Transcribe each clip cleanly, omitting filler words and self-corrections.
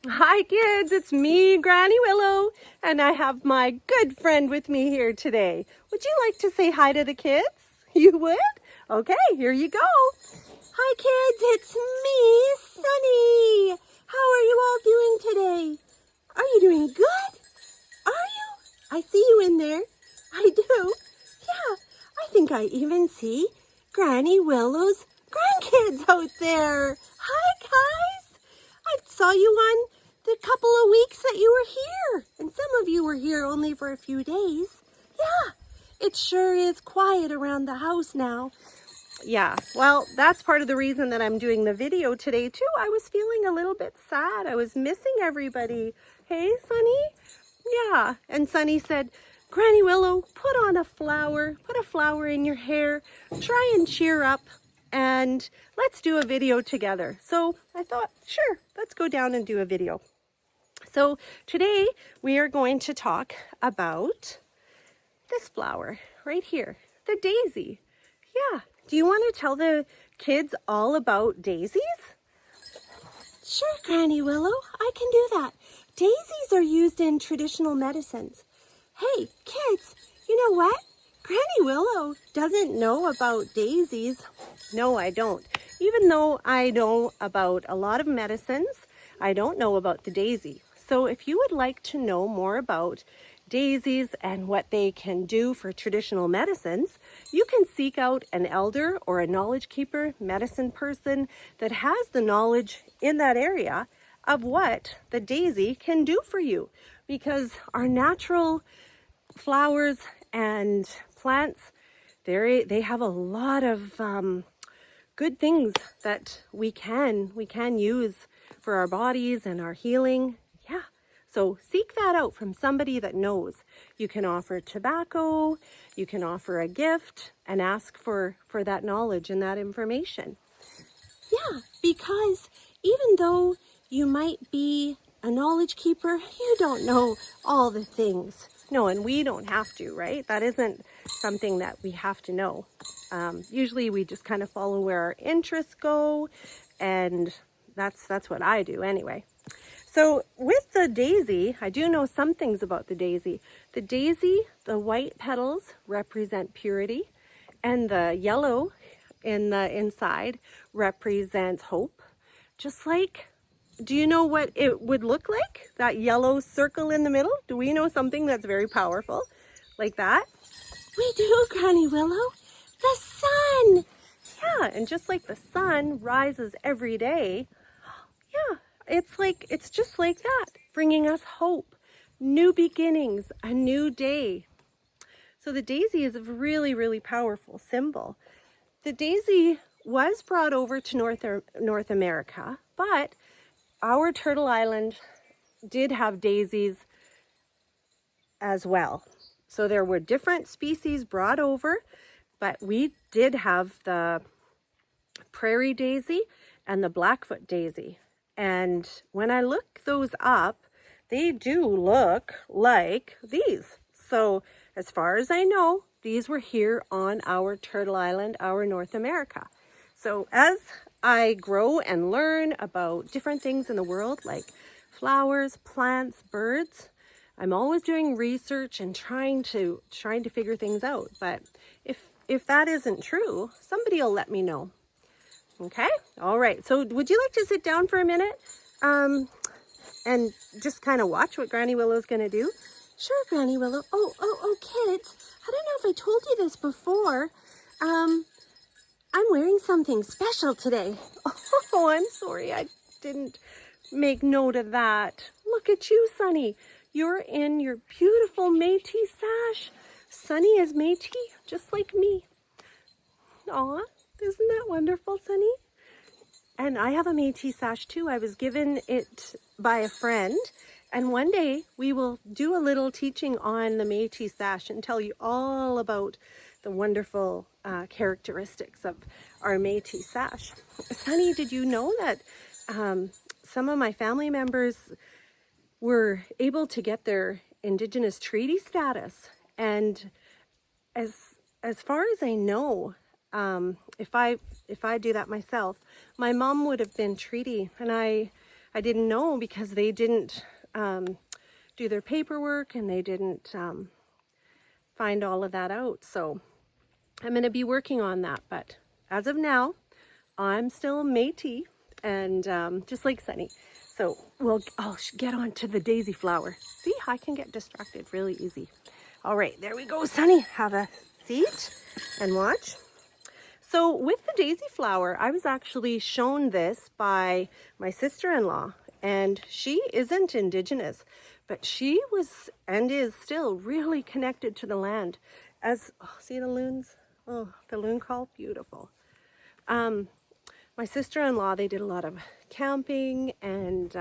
Hi kids, it's me, Granny Willow, and I have my good friend with me here today. Would you like to say hi to the kids? You would? Okay, here you go. Hi kids, it's me, Sunny. How are you all doing today? Are you doing good? Are you? I see you in there. I do. Yeah, I think I even see Granny Willow's grandkids out there. Hi guys. I saw you on the couple of weeks that you were here, and some of you were here only for a few days. Yeah, it sure is quiet around the house now. Yeah, well, that's part of the reason that I'm doing the video today too. I was feeling a little bit sad. I was missing everybody. Hey, Sunny? Yeah, and Sunny said, Granny Willow, put on a flower, put a flower in your hair, try and cheer up, and let's do a video together. So I thought, sure, let's go down and do a video. So today we are going to talk about this flower right here, the daisy. Yeah, do you want to tell the kids all about daisies? Sure, Granny Willow, I can do that. Daisies are used in traditional medicines. Hey, kids, you know what? Granny Willow doesn't know about daisies. No, I don't. Even though I know about a lot of medicines, I don't know about the daisy. So if you would like to know more about daisies and what they can do for traditional medicines, you can seek out an elder or a knowledge keeper, medicine person that has the knowledge in that area of what the daisy can do for you. Because our natural flowers and plants, they have a lot of good things that we can use for our bodies and our healing. Yeah, so seek that out from somebody that knows. You can offer tobacco, you can offer a gift, and ask for that knowledge and that information. Yeah, because even though you might be a knowledge keeper, you don't know all the things. No, and we don't have to, right? That isn't something that we have to know. Usually we just kind of follow where our interests go, and that's what I do anyway. So with the daisy, I do know some things about the daisy. The daisy, the white petals represent purity, and the yellow in the inside represents hope. Just like, do you know what it would look like? That yellow circle in the middle? Do we know something that's very powerful like that? We do, Granny Willow. The sun! Yeah, and just like the sun rises every day, yeah, it's just like that, bringing us hope, new beginnings, a new day. So the daisy is a really, really powerful symbol. The daisy was brought over to North America, but our Turtle Island did have daisies as well. So there were different species brought over, but we did have the prairie daisy and the Blackfoot daisy. And when I look those up, they do look like these. So as far as I know, these were here on our Turtle Island, our North America. So as I grow and learn about different things in the world, like flowers, plants, birds, I'm always doing research and trying to figure things out. But if that isn't true, somebody will let me know. Okay? All right. So would you like to sit down for a minute and just kind of watch what Granny Willow's going to do? Sure, Granny Willow. Oh, kids. I don't know if I told you this before. I'm wearing something special today. Oh, I'm sorry. I didn't make note of that. Look at you, Sunny. You're in your beautiful Métis sash. Sunny is Métis, just like me. Aw. Isn't that wonderful, Sunny? And I have a Métis sash too. I was given it by a friend. And one day we will do a little teaching on the Métis sash and tell you all about the wonderful characteristics of our Métis sash. Sunny, did you know that some of my family members were able to get their Indigenous treaty status? And as far as I know, if I do that myself, my mom would have been treaty, and I I didn't know because they didn't do their paperwork and they didn't find all of that out. So I'm going to be working on that. But as of now, I'm still Métis and just like Sunny. So I'll get on to the daisy flower. See, I can get distracted really easy. All right, there we go, Sunny. Have a seat and watch. So with the daisy flower, I was actually shown this by my sister-in-law, and she isn't Indigenous, but she was and is still really connected to the land. See the loons? Oh, the loon call, beautiful. My sister-in-law, they did a lot of camping, and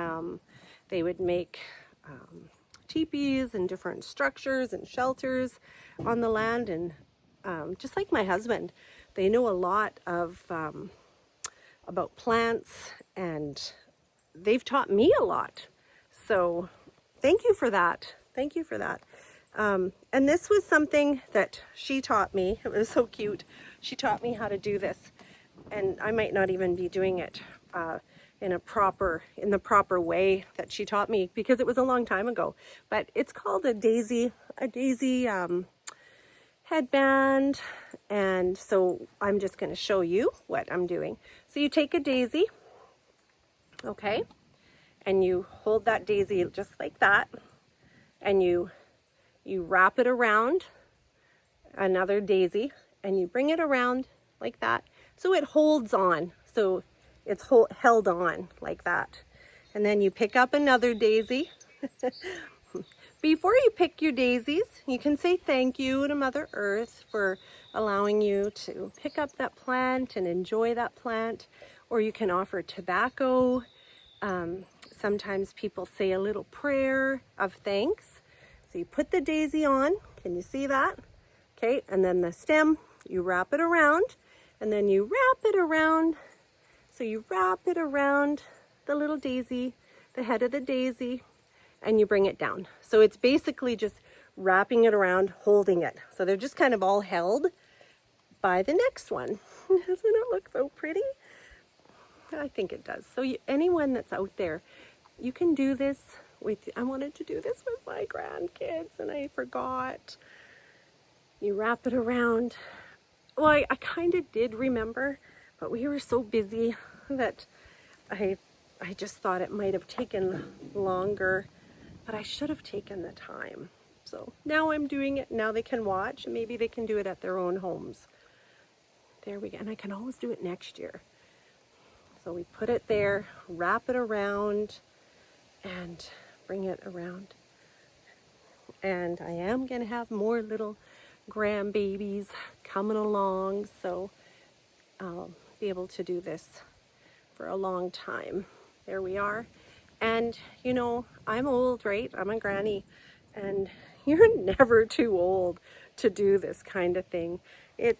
they would make teepees and different structures and shelters on the land. And just like my husband, they know a lot of about plants, and they've taught me a lot. So thank you for that. Thank you for that. And this was something that she taught me. It was so cute. She taught me how to do this. And I might not even be doing it in the proper way that she taught me, because it was a long time ago. But it's called a daisy headband. And so I'm just going to show you what I'm doing. So you take a daisy, okay, and you hold that daisy just like that, and you wrap it around another daisy, and you bring it around like that. So it holds on, so it's held on like that. And then you pick up another daisy. Before you pick your daisies, you can say thank you to Mother Earth for allowing you to pick up that plant and enjoy that plant. Or you can offer tobacco. Sometimes people say a little prayer of thanks. So you put the daisy on, can you see that? Okay, and then the stem, you wrap it around. And then you wrap it around. So you wrap it around the little daisy, the head of the daisy, and you bring it down. So it's basically just wrapping it around, holding it. So they're just kind of all held by the next one. Doesn't it look so pretty? I think it does. So anyone that's out there, you can do this with, I wanted to do this with my grandkids and I forgot. You wrap it around. Well, I kind of did remember, but we were so busy that I just thought it might have taken longer, but I should have taken the time. So now I'm doing it. Now they can watch, and maybe they can do it at their own homes. There we go. And I can always do it next year. So we put it there, wrap it around, and bring it around. And I am going to have more little grandbabies coming along, so I'll be able to do this for a long time. There we are. And you know, I'm old, right? I'm a granny, and you're never too old to do this kind of thing. It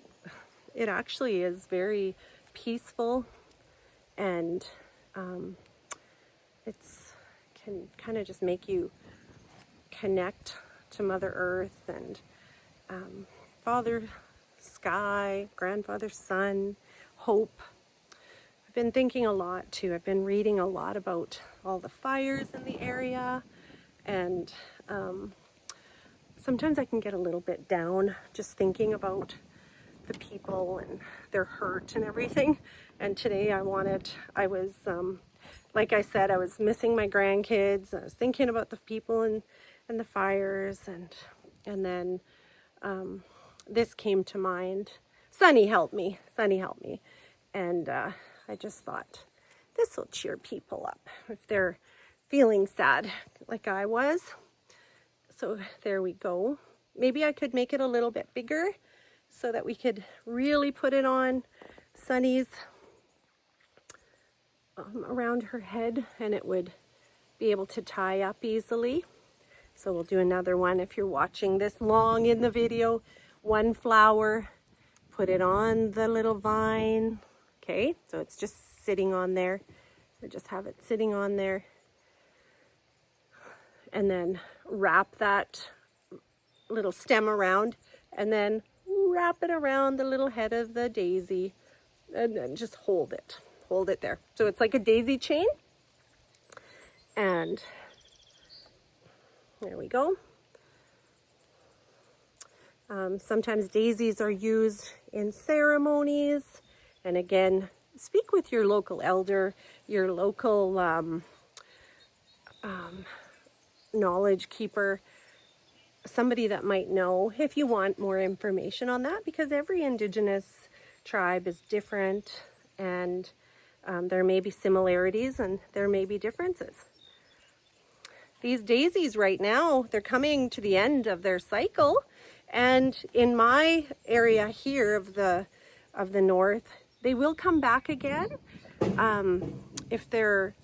actually is very peaceful, and it's can kind of just make you connect to Mother Earth and Father Sky, Grandfather Sun, Hope. I've been thinking a lot too. I've been reading a lot about all the fires in the area, and sometimes I can get a little bit down just thinking about the people and their hurt and everything. And today I was like I said, I was missing my grandkids. I was thinking about the people and the fires, and then this came to mind. Sunny helped me. And I just thought, this will cheer people up if they're feeling sad like I was. So there we go. Maybe I could make it a little bit bigger so that we could really put it on Sunny's around her head, and it would be able to tie up easily. So we'll do another one. If you're watching this long in the video, one flower, put it on the little vine. Okay, so it's just sitting on there. Or just have it sitting on there. And then wrap that little stem around, and then wrap it around the little head of the daisy, and then just hold it there. So it's like a daisy chain. And there we go. Sometimes daisies are used in ceremonies. And again, speak with your local elder, your local knowledge keeper, somebody that might know if you want more information on that, because every Indigenous tribe is different, and there may be similarities and there may be differences. These daisies right now, they're coming to the end of their cycle, and in my area here of the north, they will come back again if they're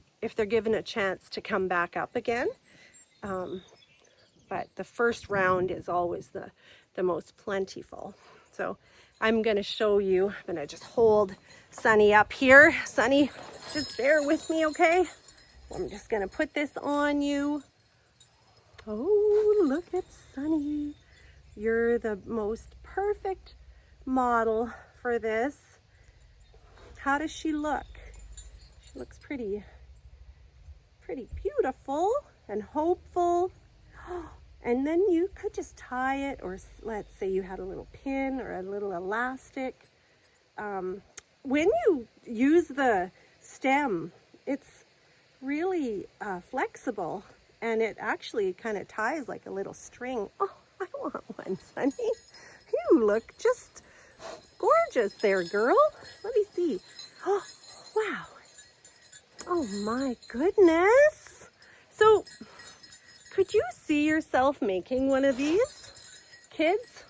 given a chance to come back up again. But the first round is always the most plentiful. So I'm going to show you. I'm going to just hold Sunny up here. Sunny, just bear with me, okay? I'm just going to put this on you. Oh, look at Sunny. You're the most perfect model for this. How does she look? She looks pretty beautiful and hopeful. And then you could just tie it, or let's say you had a little pin or a little elastic. When you use the stem, it's really flexible, and it actually kind of ties like a little string. Oh, I want one, Sunny. You look just gorgeous there, girl. Let me see. Oh, wow. Oh my goodness. So, could you see yourself making one of these, kids?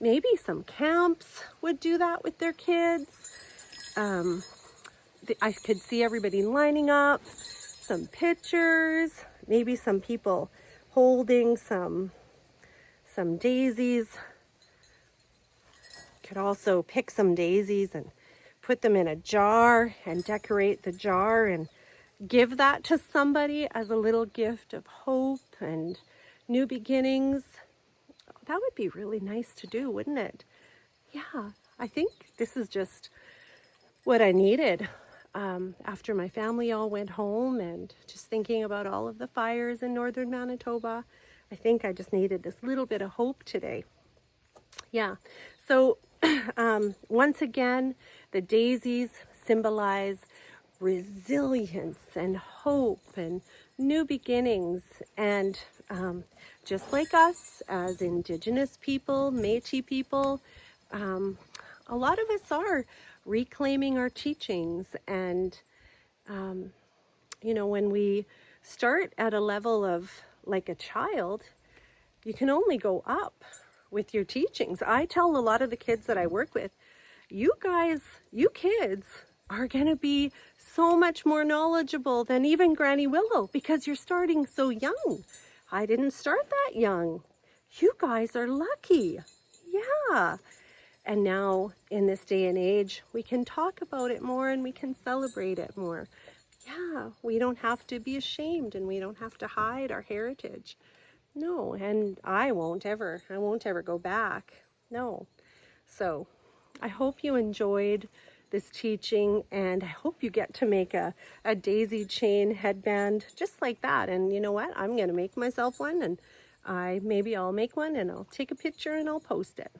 Maybe some camps would do that with their kids. I could see everybody lining up, some pictures, maybe some people holding some daisies. Could also pick some daisies and put them in a jar and decorate the jar and give that to somebody as a little gift of hope and new beginnings. That would be really nice to do, wouldn't it? Yeah, I think this is just what I needed after my family all went home, and just thinking about all of the fires in northern Manitoba. I think I just needed this little bit of hope today. Yeah, so once again, the daisies symbolize resilience and hope and new beginnings. And just like us as Indigenous people, Métis people, a lot of us are reclaiming our teachings. And, you know, when we start at a level of like a child, you can only go up with your teachings. I tell a lot of the kids that I work with, you guys, you kids are going to be so much more knowledgeable than even Granny Willow, because you're starting so young. I didn't start that young. You guys are lucky. Yeah. And now in this day and age, we can talk about it more and we can celebrate it more. Yeah, we don't have to be ashamed and we don't have to hide our heritage. No, and I won't ever go back. No. So I hope you enjoyed this teaching, and I hope you get to make a daisy chain headband just like that. And you know what? I'm going to make myself one, and maybe I'll make one and I'll take a picture and I'll post it.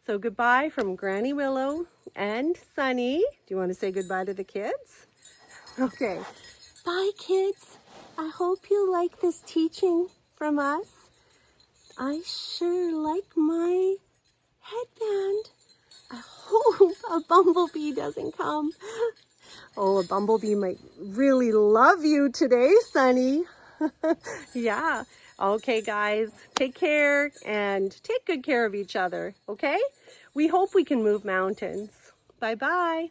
So goodbye from Granny Willow and Sunny. Do you want to say goodbye to the kids? Okay. Bye, kids. I hope you like this teaching from us. I sure like my headband. I hope a bumblebee doesn't come. Oh, a bumblebee might really love you today, Sunny. Yeah. Okay, guys, take care and take good care of each other, okay? We hope we can move mountains. Bye-bye.